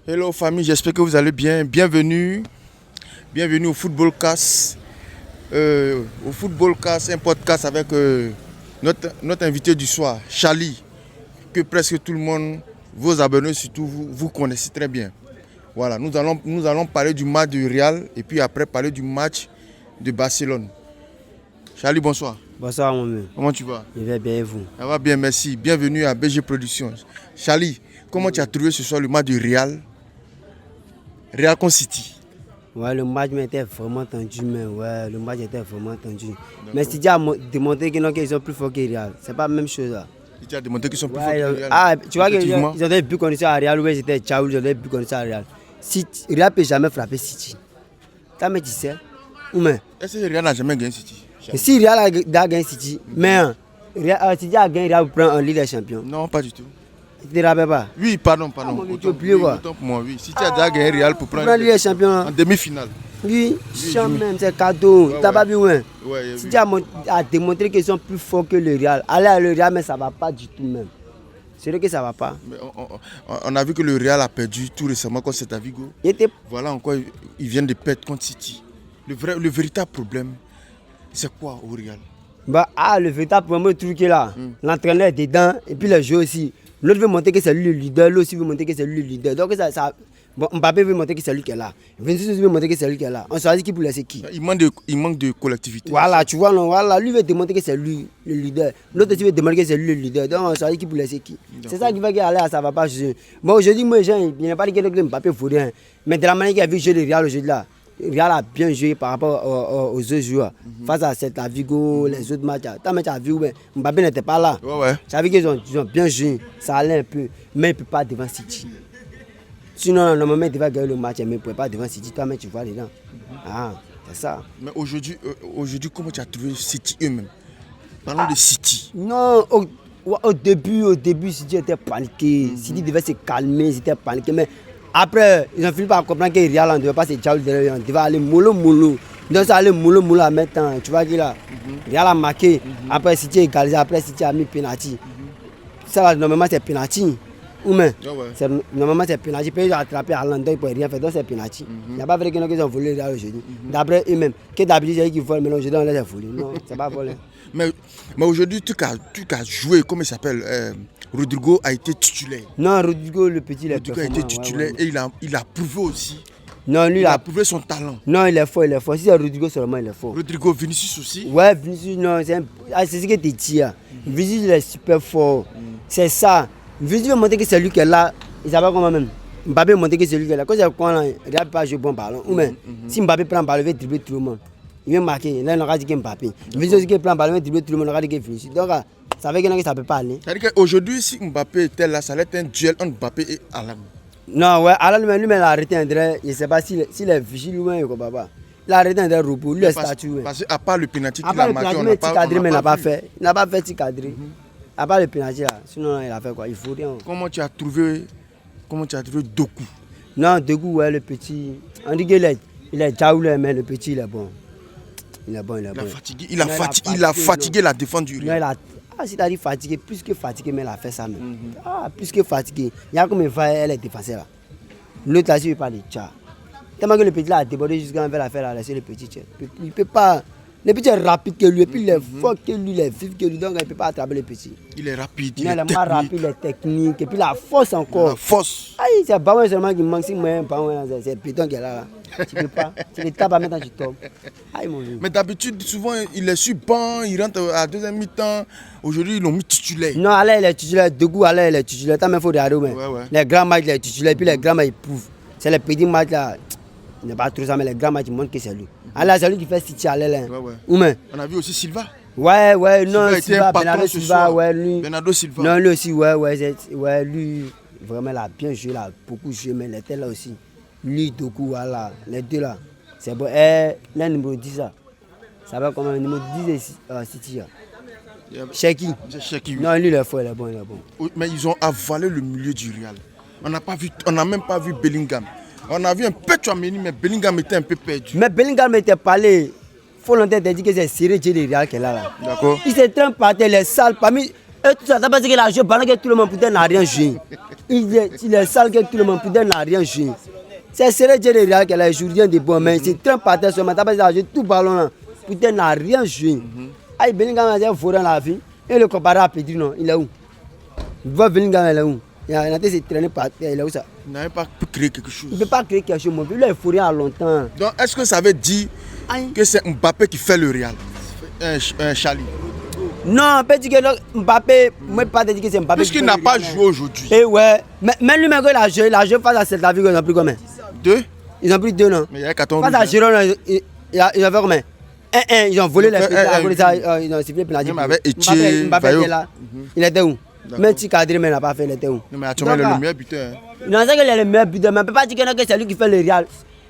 Hello famille, j'espère que vous allez bien. Bienvenue au Football Cast. Au Football Cast, un podcast avec notre invité du soir, Charlie, que presque tout le monde, vos abonnés surtout, vous connaissez très bien. Voilà, nous allons parler du match du Real et puis après parler du match de Barcelone. Charlie, bonsoir. Bonsoir mon mec. Comment tu vas? Je vais bien et vous? Ça va bien, merci. Bienvenue à BG Productions. Charlie, comment tu as trouvé ce soir le match du Real contre City? Ouais, le match était vraiment tendu, mais ouais, le match était vraiment tendu. Mais City a démontré qu'ils sont plus forts que Real. C'est pas la même chose là. City a démontré qu'ils sont plus forts que Real. Ah, tu vois qu'ils ont des buts conditions à Real, ouais, c'était Ciao, ils ont des buts conditions à Real. Real ne peut jamais frapper City. Tu sais? Est-ce que Real n'a jamais gagné City? Si Real a gagné City, mais City a gagné Real pour prendre un Ligue des Champions. Non, pas du tout. Tu ne te rappelles pas? Oui, pardon. Autant pour moi, oui. City a déjà gagné Real pour prendre la Ligue des Champions en demi-finale. Oui, même, c'est cadeau. Tu n'as pas vu, ouais. City a démontré qu'ils sont plus forts que le Real. Aller le Real, mais ça ne va pas du tout même. C'est vrai que ça ne va pas. Mais on a vu que le Real a perdu tout récemment contre Celta Vigo. Voilà encore, ils viennent de perdre contre City. Le véritable problème, c'est quoi au Real? Le véritable problème, le truc est là. L'entraîneur est dedans et puis le jeu aussi. L'autre veut montrer que c'est lui le leader, l'autre aussi veut montrer que c'est lui le leader. Donc Mbappé veut montrer que c'est lui qui est là. Vinicius veut montrer que c'est lui qui est là. On choisit qui pour laisser qui. Il manque de collectivité. Voilà, tu vois, non, voilà, lui veut démontrer que c'est lui le leader. L'autre aussi veut démontrer que c'est lui le leader. Donc on choisit qui pour laisser qui. C'est ça qui fait qu'aller ça ne va pas jouer. Bon, aujourd'hui, moi, je n'ai pas dit que Mbappé ne faut rien. Mais de la manière qu'il a vu jouer le Real aujourd'hui là, Real a bien joué par rapport aux autres joueurs. Face à Celta Vigo, les autres matchs. Tu as vu, Mbappé n'était pas là. Ouais. Tu as vu qu'ils ont bien joué. Ça allait un peu. Mais il ne peut pas devant City. Sinon, normalement, il devait gagner le match, mais il ne pouvait pas devant City. Toi-même, tu vois dedans. C'est ça. Mais aujourd'hui, comment tu as trouvé City eux-mêmes? Parlons de City. Non, au début, City était paniqué. City devait se calmer, ils étaient paniqués. Mais après, ils ont fini par comprendre que Real ne devait pas se tchao derrière, on devait aller mollo. Donc ça allait mollo à mettre temps. Tu vois qu'il a Real a marqué. Après City a égalisé, après City a mis penalty. Ça normalement c'est penalty. Normalement c'est penalty. Puis ils ont attrapé Haaland, donc ils ne peuvent rien faire. Donc c'est penalty. Il n'y a pas vrai qu'ils ont volé Real aujourd'hui. D'après eux-mêmes, que d'habitude c'est eux qui volent, mais aujourd'hui on les a volés. Non, c'est pas volé. Mais aujourd'hui, tu as joué, comment il s'appelle Rodrigo a été titulaire. Non, Rodrigo le petit, il est Rodrigo a été titulaire et il a prouvé aussi. Non, lui, il a prouvé son talent. Non, il est fort. Si c'est Rodrigo seulement, il est fort. Rodrigo, Vinicius aussi. Ouais, Vinicius, non, c'est ce que tu dis. Vinicius, il est super fort. C'est ça. Vinicius veut montrer que c'est lui qui est là. Il savait comment même. Mbappé veut montrer que c'est lui qui est là. Quand c'est quoi, il n'a pas joué bon ballon. Ou même, si Mbappé prend le ballon, il va dribbler tout le monde. Il vient marquer. Là, il aura dit que Mbappé. Vinicius qui prend le ballon, il va dribbler tout le monde. Il aura dit que Vinicius. Donc, ça veut dire que ça ne peut pas aller. C'est-à-dire qu'aujourd'hui, si Mbappé était là, ça allait être un duel entre Mbappé et Haaland. Non, ouais, Haaland lui-même il a arrêté André. Je ne sais pas s'il est vigile lui-même. Il a arrêté André Robo, lui est statut. Parce qu'à part le pénalty qu'il a marqué, on n'a pas vu. Mais il n'a pas fait. Il n'a pas fait Ticadré. À part le pénalty là. Sinon, il a fait quoi? Il faut rien. Comment tu as trouvé Doku? Non, Doku, ouais, le petit. On dit qu'il est jaoulé, mais le petit, il est bon. Il est bon. Il a fatigué la défense du Real. C'est-à-dire fatigué, plus que fatigué, mais elle a fait ça même. Plus que fatigué. Il y a comme elle est défenseur là. L'autre là, il parle de tcha. Tellement que le petit là a débordé jusqu'à vers la faire à laisser le petit tcha. Il ne peut pas. Le petit est rapide que lui, et puis il est fort que lui, il est vif que lui, donc il ne peut pas attraper le petit. Il est rapide, il est rapide, il est technique, et puis la force encore. La force. C'est Bawin seulement qui manque, si moi, c'est Péton qui est là. Tu ne peux pas. Tu ne tapes pas maintenant, tu tombes. Mais d'habitude, souvent, il est sur banc, il rentre à deuxième mi-temps. Aujourd'hui, ils l'ont mis titulaire. Non, Alain, il est titulaire. Doku, Alain, il est titulaire. T'as même faut regarder. Les grands matchs, il est titulaire. Puis les grands matchs, ils prouvent. C'est les petits matchs là. Il n'est pas trop ça, mais les grands matchs, ils montrent que c'est lui. Alain, c'est lui qui fait City à Alain. On a vu aussi Silva. Bernardo Silva, lui. Bernardo Silva. Non, lui aussi, lui, vraiment, il a bien joué, il a beaucoup joué, mais il était là aussi. Lui, Doku, voilà, les deux là. C'est bon. Le numéro 10 là. Ça va comme un numéro 10 de City là. Sheki. Non, lui, il est fort, il est bon. Mais ils ont avalé le milieu du Real. On n'a même pas vu Bellingham. On a vu un peu Tchouaméni, mais Bellingham était un peu perdu. Mais Bellingham était parlé. Faut l'entendre dire que c'est Séré le Real qui est là. D'accord. Il s'est trompé par les salles. Parmi Et tout ça, ça parce qu'il a joué pendant que tout le monde peut-être n'a rien joué. Il est sale que tout le monde peut-être n'a rien joué. C'est le Dieu de Real qu'elle a joué rien de bon, mais c'est très patent seulement. T'as pas dit a joué tout ballon là. Peut-être n'a rien joué. Aïe, Bellingham a fourré la vie. Et le comparé à Pedri, non, il est où? Il voit Bellingham, il est où? Il a été traîné par terre, il est où ça? Il n'avait pas pu créer quelque chose. Il ne peut pas créer quelque chose, mon vieux. Il a fourré à longtemps. Donc, est-ce que ça veut dire que c'est Mbappé qui fait le Real? Un Charlie. Non, on peut dire que Mbappé, moi, pas dire que c'est Mbappé. Puisqu'il n'a pas joué aujourd'hui. Et ouais, mais même lui-même, il a joué face à Celta Vigo, ils ont pris combien? 2. Ils ont pris 2, non? Mais il y a 14 face à Girona, ils ont fait combien? 1-1, ils ont volé les pénalités, ils ont sifflé pénalité. Mbappé était là. Il était où? Même si Kadri n'a pas fait, il était où? Non, mais actuellement, il est le meilleur buteur. Non, c'est qu'il est le meilleur buteur, mais on ne peut pas dire que c'est lui qui fait le Real.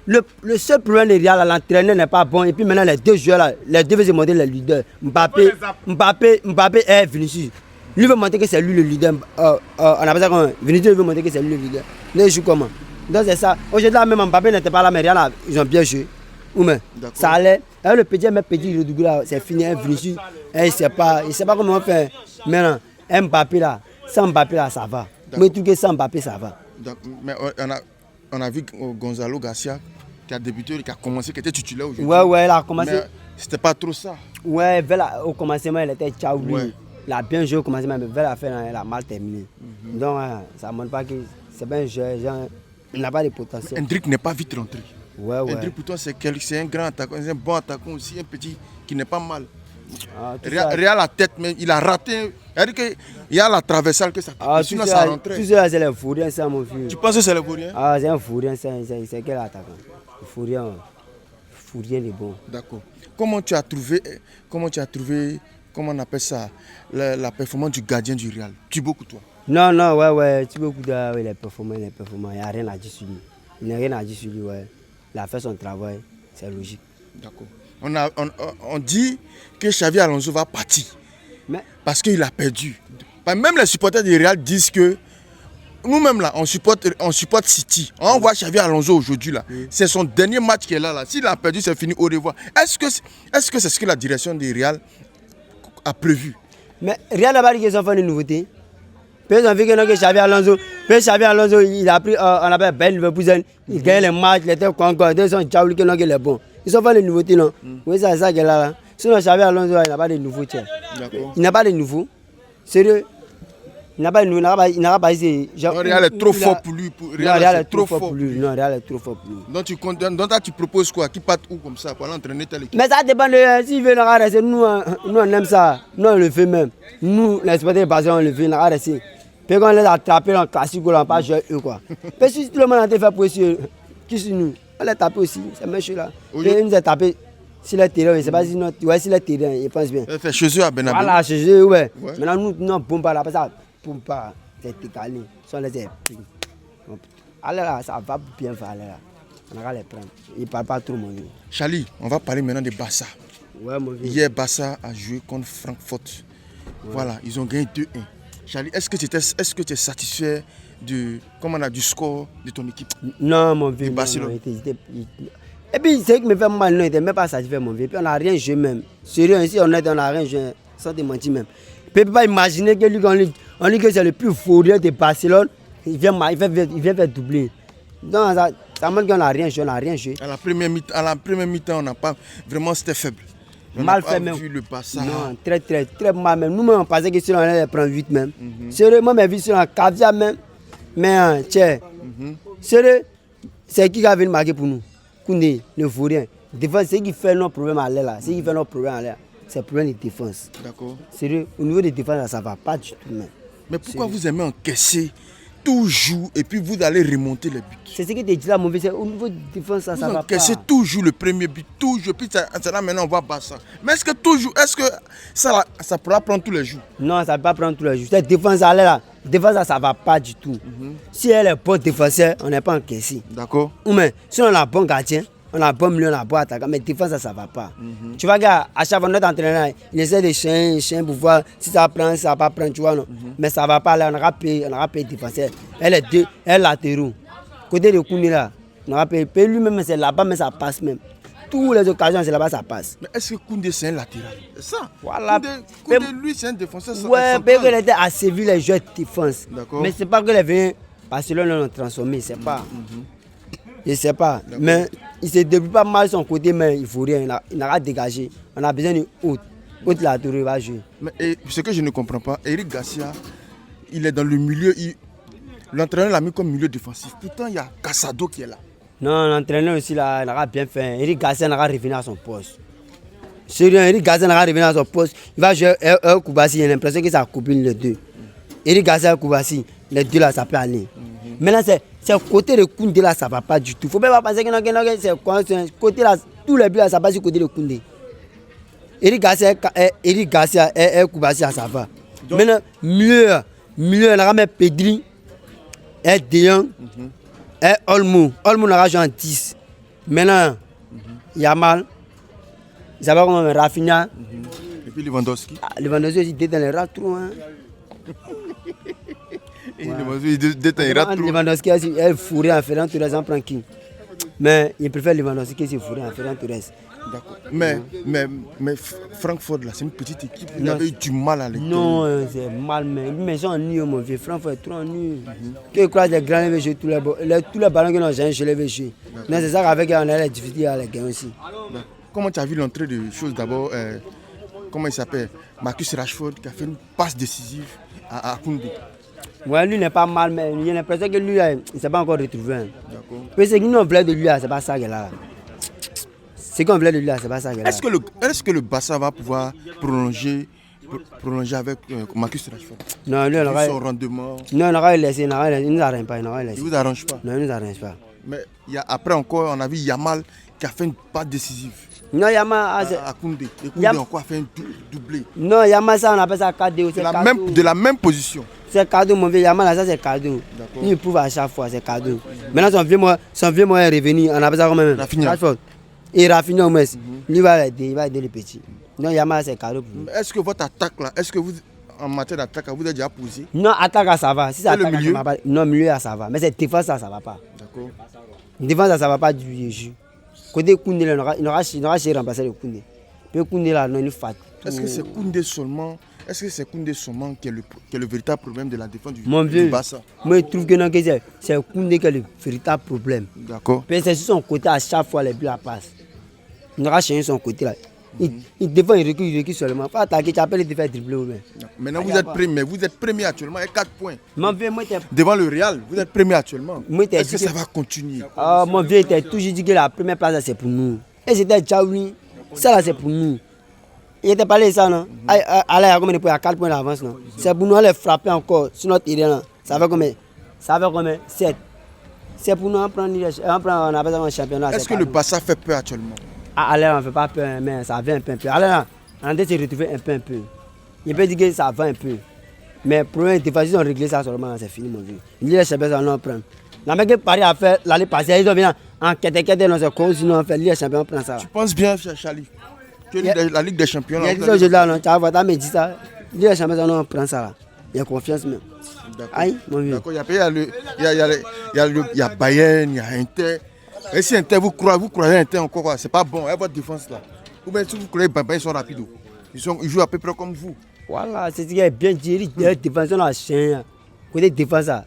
Le seul problème du Real, l'entraîneur n'est pas bon. Et puis maintenant, les deux joueurs, là, les deux veulent montrer les leaders. Mbappé est Vinicius. Lui veut montrer que c'est lui le leader. On appelle ça comment? Vinicius veut montrer que c'est lui le leader. Mais il joue comment? Donc c'est ça. Aujourd'hui, même Mbappé n'était pas là, mais Real, ils ont bien joué. Ou mais ça allait. Alors le petit, le Dougou là, c'est fini. Vinicius, il ne sait pas comment on fait. Maintenant, Mbappé là, sans Mbappé là, ça va. Mais tout que sans Mbappé, ça va. Donc, mais on a vu Gonzalo Garcia qui a débuté, qui a commencé, qui était titulaire aujourd'hui. Ouais, il a commencé. Mais c'était pas trop ça. Ouais, au commencement, il était ciao lui. Ouais. Il a bien joué au commencement, mais vers la fin, il a mal terminé. Donc, ça ne montre pas que c'est bien joué. Il n'a pas de potentiel. Hendrick n'est pas vite rentré. Ouais. Hendrick, pour toi, c'est un grand attaquant, c'est un bon attaquant aussi, un petit qui n'est pas mal. Real la tête, mais il a raté. Il y a la traversale que ça fait. Sinon, ça rentrait. Tout ça, c'est le Fourien, ça, mon fils. Tu penses que c'est le Fourien? Ah, c'est un Fourien, c'est quel attaquant? Le Fourien est bon. D'accord. Comment tu as trouvé, comment on appelle ça, la performance du gardien du Real, Thibaut Courtois? Non, ouais, Thibaut Courtois, il est performant, il n'y a rien à dire sur lui. Il n'y a rien à dire sur lui, ouais. Il a fait son travail, c'est logique. D'accord. On dit que Xavi Alonso va partir parce qu'il a perdu. Même les supporters du Real disent que nous-mêmes là, on supporte City. On voit Xavi Alonso aujourd'hui là. C'est son dernier match qui est là. S'il a perdu, c'est fini, au revoir. Est-ce que c'est ce que la direction du Real a prévu? Mais Real n'a pas dit qu'ils ont fait une nouveauté. Ils ont vu que Xavi Alonso, il a pris, on appelle Ben Leverkusen, il gagne les matchs, il était content, ils sont ciao, il est bon. Ils ont fait les nouveautés, non? Oui, c'est ça qu'il est là. Sinon, Xavi Alonso, il n'a pas de nouveaux. Il n'a pas de nouveaux. Sérieux? Il n'a pas de nouveaux. Il n'a pas essayé. Real est trop fort pour lui. Real est trop fort pour lui. Non, Real est trop fort pour lui. Donc, tu proposes quoi? Qui parte où comme ça pour l'entraîner telle équipe? Mais ça dépend de s'il veut rester. Nous, on aime ça. Nous, on le fait même. Nous, les supporters basés, on le fait. On a resté. Puis quand on les a attrapés en classique, on n'a pas joué eux, quoi. Mais si tout le monde a été fait pour eux, qui sont nous? On les a tapés aussi, c'est même chose là. Ils nous ont tapés sur le terrain, je ne sais pas si nous, ouais, sur le terrain, ils pensent bien. Fait chez eux à Bernabeu. Voilà, chez eux, ouais. Maintenant, nous, non, pompe pas là, parce que pompe pas, c'est décalé. Sans les airs. Allez là, ça va bien faire, allez là. On va les prendre. Ils ne parlent pas trop, mon vieux. Charlie, on va parler maintenant de Barça. Ouais, mon vieux. Hier, Barça a joué contre Francfort. Ouais. Voilà, ils ont gagné 2-1. Charlie, est-ce que tu es satisfait du score de ton équipe? Non, mon vieux. Et puis, c'est ce qui me fait mal, non, il n'était même pas satisfait, mon vieux. Puis, on n'a rien joué même. Sérieux, ici, on n'a rien joué, sans te mentir même. Puis, on ne peut pas imaginer que lui, on dit que c'est le plus fourrier de Barcelone. Il vient faire doubler. Donc, ça montre qu'on n'a rien joué, À la première mi-temps, on n'a pas vraiment, c'était faible. On mal fait même. Vu le Barça. Non, très mal même. Nous-mêmes, on pensait que si on allait prendre 8 même. Sérieux, moi, mes vies sur un caviar même. Mais, tiens, sérieux, c'est qui a venu marquer pour nous? Koundé, le Fourien. Défense, c'est qui fait notre problème à l'air là. C'est qui fait notre problème à l'air. C'est le problème de défense. D'accord. Sérieux, au niveau des défenses, ça ne va pas du tout même. Mais pourquoi vous aimez encaisser toujours et puis vous allez remonter les buts? C'est ce que tu dis là, mon vieux, au niveau de défense, ça ne va pas. Vous encaissez toujours le premier but, toujours, puis ça, là maintenant on va battre ça. Mais est-ce que ça pourra prendre tous les jours? Non, ça ne va pas prendre tous les jours. Cette défense là, ça ne va pas du tout. Si elle est bonne défenseur, on n'est pas encaissé. D'accord. Mais si on a un bon gardien, on a un bon milieu, on a un bon attaquant, mais défense ça ne va pas. Tu vois, gars, à chaque fois notre entraîneur, il essaie de chien pour voir si ça prend, si ça ne va pas prendre, tu vois, non. Mais ça ne va pas là, on aura payé défenseur. Elle est latéraux. Côté de Koundé là, on aura payé lui-même, c'est là-bas, mais ça passe même. Toutes les occasions, c'est là-bas ça passe. Mais est-ce que Koundé c'est un latéral? C'est ça. Voilà. Koundé, lui, c'est un défenseur. Ouais, parce qu'il était à Séville, les joueurs de défense. D'accord. Mais c'est pas que les venu Barcelone l'ont transformé, c'est pas. Je sais pas. Mais il se débrouille pas mal son côté, mais il faut rien. Il n'a pas dégagé. On a besoin d'une haute. Haute la tour, il va jouer. Mais ce que je ne comprends pas, Eric Garcia, il est dans le milieu. L'entraîneur l'a mis comme milieu défensif. Pourtant, il y a Casado qui est là. Non, l'entraîneur aussi, là, il n'a pas bien fait. Eric Garcia n'a pas revenu à son poste. Sérieux, Eric Garcia n'a pas revenu à son poste. Il va jouer Koubassi, il a l'impression que ça combine les deux. Eric Garcia et Koubassi, les deux là, ça peut aller. Maintenant, c'est côté de Koundé là, ça ne va pas du tout. Il ne faut même pas penser que c'est côté là, tous les buts là, ça passe du côté de Koundé. Eric Garcia et Koubassi, ça va. Donc, maintenant, mieux, on a mis Pedri et De Jong et Olmo. Olmo n'a pas joué en 10. Maintenant, Yamal, ça va comme Rafinha. Et puis Lewandowski. Lewandowski aussi détient les rats trop. Lewandowski est fourré en Ferran Torres en prend qui. Mais il préfère Lewandowski qui est fourré en Ferran Torres. D'accord. Mais Francfort, là, c'est une petite équipe. Il avait eu du mal à les Non, c'est mal, mais ils sont ennuyeux, mon vieux. Francfort est trop ennuyeux. Que croient les grands, ils jouent tous les ballons qu'ils ont jamais, je les vais jouer. Mais c'est ça qu'avec on a la difficulté à les gagner aussi. Comment tu as vu l'entrée de choses d'abord comment il s'appelle? Marcus Rashford qui a fait une passe décisive à Koundé. Ouais, lui n'est pas mal, mais j'ai l'impression que lui, il ne s'est pas encore retrouvé. D'accord. Mais ce qu'on voulait de lui, c'est pas ça qu'il a. Ce qu'on voulait de lui, c'est pas ça qu'il a. Est-ce que le Barça va pouvoir prolonger avec Marcus Rashford? Non, lui, on son rendement. Non, on va laisser, il ne nous arrange pas. Il ne vous arrange pas? Non, il ne nous arrange pas. Mais après encore, on a vu Yamal qui a fait une passe décisive. Non, Yamal à Koundé. Et Koundé a encore fait un doublé. Non, Yamal, ça, on appelle ça cadeau. De la même position. C'est cadeau, mon vieux. Yamal, ça, c'est cadeau. Il prouve à chaque fois, c'est cadeau. Maintenant, son vieux moi est revenu. On appelle ça quand même. Rafinha. Et Rafinha, au moins, lui va aider les petits. Non, Yamal, c'est cadeau pour nous. Est-ce que votre attaque, là, en matière d'attaque, vous êtes déjà posé? Non, attaque, ça va. Si ça le milieu? Non, milieu, ça va. Mais c'est défense, ça ne va pas. D'accord. Défense, ça ne va pas du jeu. Côté Koundé, il n'aura jamais remplacé le Koundé. Puis Koundé, là, non, il fat. Est-ce que c'est Koundé seulement qui est le véritable problème de la défense du Barça? Moi, je trouve que non, c'est Koundé qui est le véritable problème. D'accord. C'est sur son côté, à chaque fois, les buts la passent. Il n'aura changé son côté là. Il défend, il recule seulement. Pas attaquer, tu appelles de faire dribbler. Maintenant, vous êtes premier actuellement avec 4 points. Devant le Real, vous êtes premier actuellement. Est-ce que ça va continuer? Mon vieux était toujours dit que la première place, c'est pour nous. Et c'était Djaoui. Ça, là, c'est pour nous. Il était parlé de ça, non? Allez, il y a 4 points d'avance, non? C'est pour nous aller frapper encore sur notre terrain. Ça va comme 7. C'est pour nous on prend un championnat. Est-ce que le Barça fait peur actuellement? Allez, on ne fait pas peur, mais ça va un peu. Allez, on a se retrouver un peu. Il peut dire que ça va un peu. Mais pour eux, ils ont réglé ça seulement, c'est fini, mon vieux. Les champions, on en prend. La mec Paris a fait l'année passée, ils ont bien en quête dans ce cours, sinon on fait les champions, on prend ça. Tu penses bien, Charlie, que la Ligue des Champions... Il y a des choses là, tu vas me dire ça. Les champions, on prend ça là. Il y a confiance même. Aïe, mon vieux. D'accord, il y a Bayern, il y a Inter. Et si Inter, vous croyez Inter encore quoi? C'est pas bon, votre défense là. Ou bien si vous croyez Bayern, ils sont rapides. Ils jouent à peu près comme vous. Voilà, c'est ce qui est bien dit. Les défense, on a chien. Côté défense, ça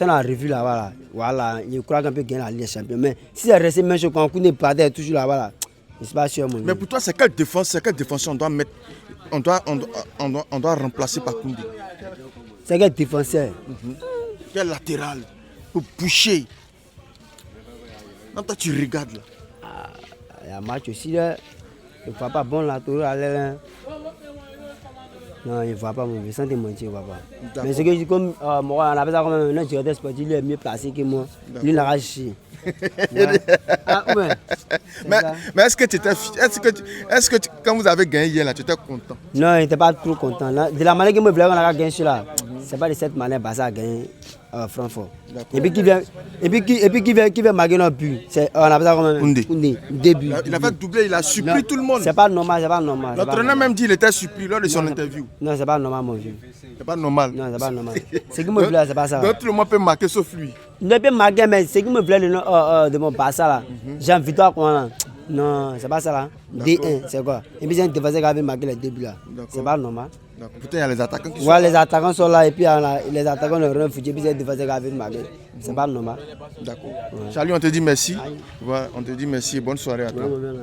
on a revu là-bas. Voilà, je crois qu'on peut gagner la Ligue des Champions. Mais si c'est resté même chose, quand on n'est pas toujours là-bas, je ne suis pas sûr. Mais pour toi, c'est quelle défense on doit mettre? On doit remplacer par Koundé. C'est quel défenseur? Quel latéral pour boucher? Non, toi tu regardes là. Il y a un match aussi là. Il ne voit pas bon latéral. Non, il ne voit pas mon vieux, sans te mentir, il ne voit pas. Mais c'est que comme moi, on appelle ça comme un directeur sportif, il est mieux placé que moi. Lui, il n'a pas chié. Mais est-ce que quand vous avez gagné hier là, tu étais content? Non, il n'était pas trop content. De la manière que moi, on a gagné celui-là, c'est pas de cette manière que ça a gagné Francfort. Et puis qui vient marquer notre but, on appelle ça comme Koundé. Début. Il a fait doubler, il a supplié tout le monde. C'est pas normal, L'entraîneur même dit qu'il était supplié lors de son interview. Non, c'est pas normal, mon vieux. C'est pas normal. Non, c'est pas normal. Ce qui me plaît, c'est pas ça. Tout le monde peut marquer sauf lui. Il ne peut marquer, mais ce qui me plaît de mon Barça là, j'ai une victoire qu'on a. Non, c'est pas ça là. D1, c'est quoi? Et puis c'est un défenseur qui avait marqué les débuts là. C'est pas normal. Pourtant, il y a les attaquants qui sont Ouais, les attaquants sont là et puis les attaquants ont réfugié, puis c'est un défenseur qui avait marqué. C'est pas normal. D'accord. Charlie, on te dit merci. Voilà, on te dit merci et bonne soirée à toi. Merci.